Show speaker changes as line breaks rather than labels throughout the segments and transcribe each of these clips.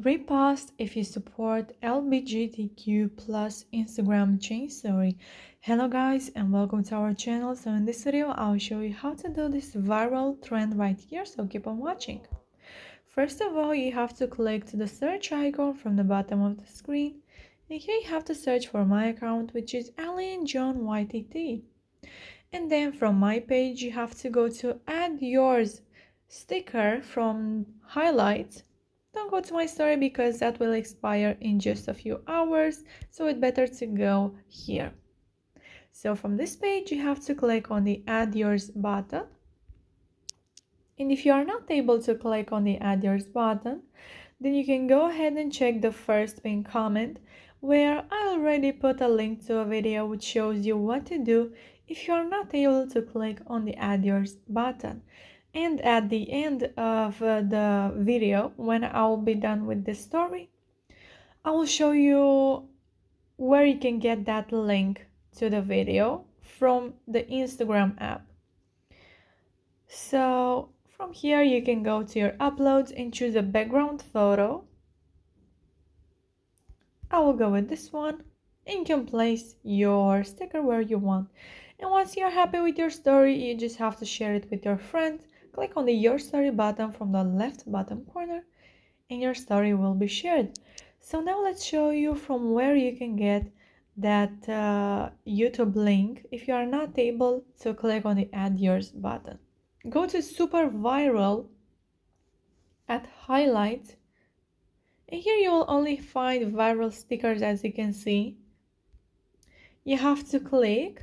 Repost if you support LGBTQ plus Instagram chain story. Hello guys and welcome to our channel. So in this video I'll show you how to do this viral trend right here, so keep on watching. First of all, you have to click to the search icon from the bottom of the screen, and here you have to search for my account, which is Alien John YTT. And then from my page you have to go to add yours sticker from highlights. Don't go to my story because that will expire in just a few hours, so it's better to go here. So from this page you have to click on the add yours button, and if you are not able to click on the add yours button, then you can go ahead and check the first pinned comment, where I already put a link to a video which shows you what to do if you are not able to click on the add yours button. And at the end of the video, when I'll be done with this story, I will show you where you can get that link to the video from the Instagram app. So from here you can go to your uploads and choose a background photo. I will go with this one, and you can place your sticker where you want. And once you're happy with your story, you just have to share it with your friends. Click on the Your Story button from the left bottom corner and your story will be shared. So now let's show you from where you can get that YouTube link if you are not able to click on the Add Yours button. Go to Super Viral at Highlights, and here you will only find viral stickers. As you can see, you have to click,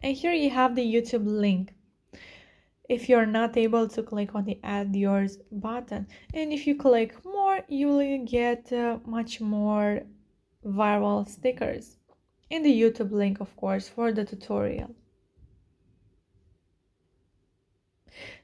and here you have the YouTube link if you're not able to click on the Add Yours button. And if you click more, you will get much more viral stickers, and the YouTube link, of course, for the tutorial.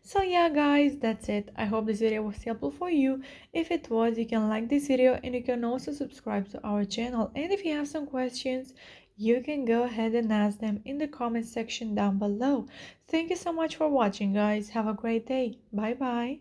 So yeah guys, that's it. I hope this video was helpful for you. If it was, you can like this video and you can also subscribe to our channel. And if you have some questions, you can go ahead and ask them in the comment section down below. Thank you so much for watching guys. Have a great day. Bye bye.